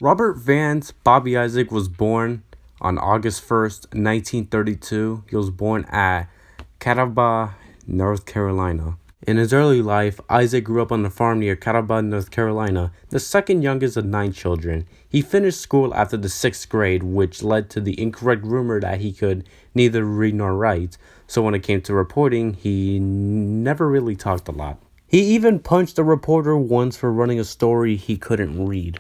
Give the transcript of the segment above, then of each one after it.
Robert Vance Bobby Isaac was born on August 1st, 1932. He was born at Catawba, North Carolina. In his early life, Isaac grew up on a farm near Catawba, North Carolina, the second youngest of 9 children. He finished school after the 6th grade, which led to the incorrect rumor that he could neither read nor write. So when it came to reporting, he never really talked a lot. He even punched a reporter once for running a story he couldn't read.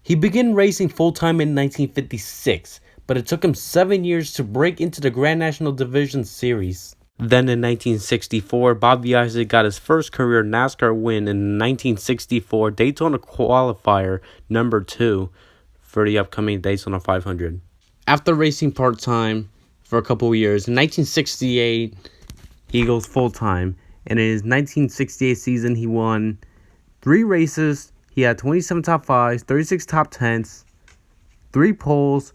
He began racing full-time in 1956, but it took him 7 years to break into the Grand National Division Series. Then in 1964, Bobby Isaac got his first career NASCAR win in the 1964 Daytona Qualifier number 2 for the upcoming Daytona 500. After racing part-time for a couple of years, in 1968, he goes full-time, and in his 1968 season, he won 3 races. He had 27 top 5s, 36 top 10s, 3 poles,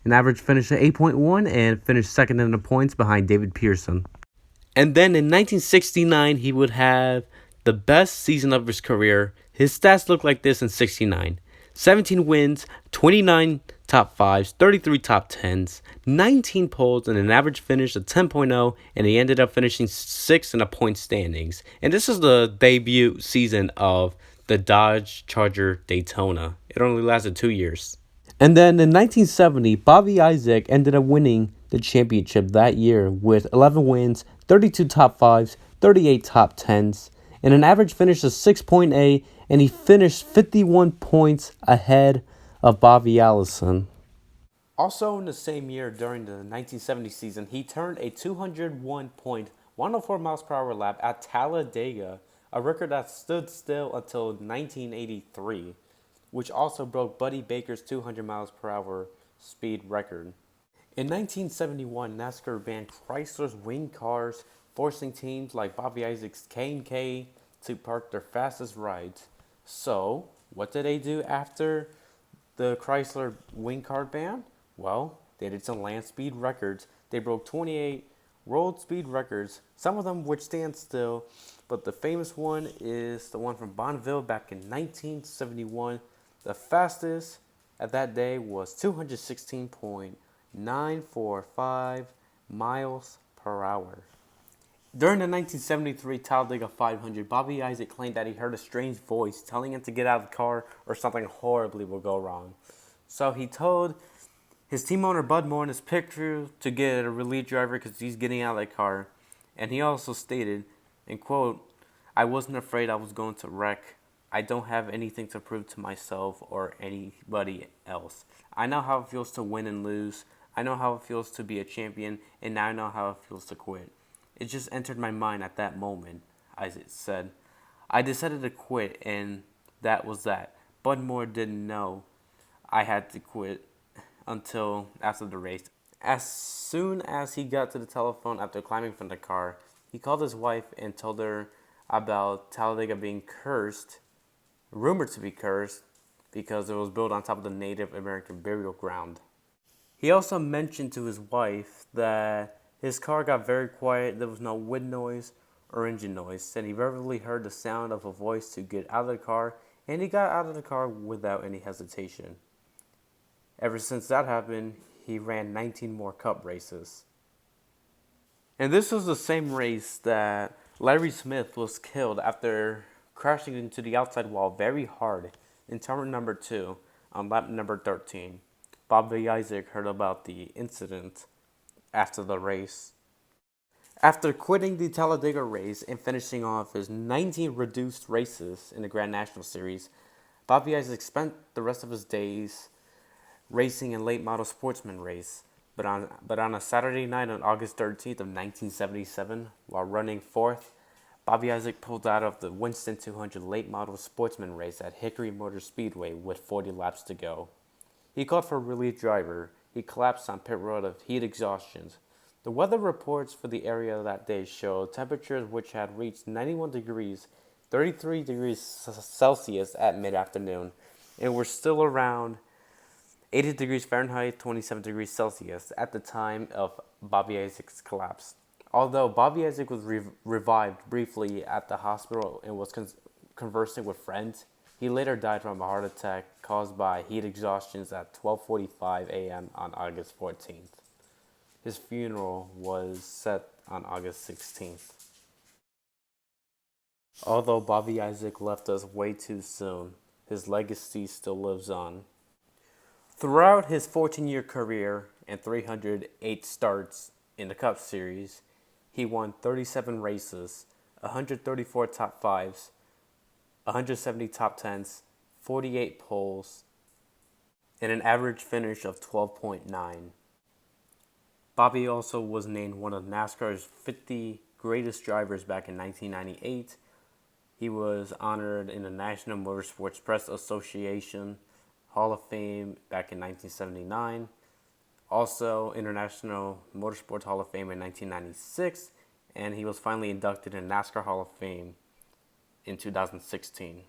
an average finish of 8.1, and finished second in the points behind David Pearson. And then in 1969, he would have the best season of his career. His stats look like this in 69. 17 wins, 29 top 5s, 33 top 10s, 19 poles, and an average finish of 10.0, and he ended up finishing 6th in the point standings. And this is the debut season of the Dodge Charger Daytona. It only lasted 2 years. And then in 1970, Bobby Isaac ended up winning the championship that year with 11 wins, 32 top 5s, 38 top 10s, and an average finish of 6.8, and he finished 51 points ahead of Bobby Allison. Also in the same year, during the 1970 season, he turned a 201.104 miles per hour lap at Talladega, a record that stood still until 1983, which also broke Buddy Baker's 200 miles per hour speed record. In 1971, NASCAR banned Chrysler's wing cars, forcing teams like Bobby Isaac's K&K to park their fastest rides. So, what did they do after the Chrysler wing car ban? Well, they did some land speed records. They broke 28 world speed records, some of them which stand still, but the famous one is the one from Bonneville back in 1971. The fastest at that day was 216.945 miles per hour. During the 1973 Talladega 500, Bobby Isaac claimed that he heard a strange voice telling him to get out of the car or something horribly will go wrong. So he told his team owner Bud Moore in his picture to get a relief driver because he's getting out of the car. And he also stated, in quote, "I wasn't afraid I was going to wreck. I don't have anything to prove to myself or anybody else. I know how it feels to win and lose. I know how it feels to be a champion, and now I know how it feels to quit. It just entered my mind at that moment," Isaac said. "I decided to quit, and that was that. Bud Moore didn't know I had to quit until after the race. As soon as he got to the telephone after climbing from the car, he called his wife and told her about Talladega being cursed, rumored to be cursed, because it was built on top of the Native American burial ground. He also mentioned to his wife that his car got very quiet, there was no wind noise or engine noise, and he rarely heard the sound of a voice to get out of the car, and he got out of the car without any hesitation. Ever since that happened, he ran 19 more Cup races. And this was the same race that Larry Smith was killed after crashing into the outside wall very hard in turn number 2 on lap number 13. Bobby Isaac heard about the incident after the race. After quitting the Talladega race and finishing off his 19 reduced races in the Grand National Series, Bobby Isaac spent the rest of his days racing in late model sportsman race. But on a Saturday night on August 13th of 1977, while running fourth, Bobby Isaac pulled out of the Winston 200 late model sportsman race at Hickory Motor Speedway with 40 laps to go. He called for a relief driver. He collapsed on pit road of heat exhaustion. The weather reports for the area that day showed temperatures which had reached 91 degrees, 33 degrees Celsius at mid-afternoon, and were still around 80 degrees Fahrenheit, 27 degrees Celsius at the time of Bobby Isaac's collapse. Although Bobby Isaac was revived briefly at the hospital and was conversing with friends, He later died from a heart attack caused by heat exhaustion at 12:45 a.m. on August 14th. His funeral was set on August 16th. Although Bobby Isaac left us way too soon, his legacy still lives on. Throughout his 14-year career and 308 starts in the Cup Series, he won 37 races, 134 top fives, 170 top tens, 48 poles, and an average finish of 12.9. Bobby also was named one of NASCAR's 50 greatest drivers back in 1998. He was honored in the National Motorsports Press Association Hall of Fame back in 1979. Also, International Motorsports Hall of Fame in 1996. And he was finally inducted in NASCAR Hall of Fame in 2016.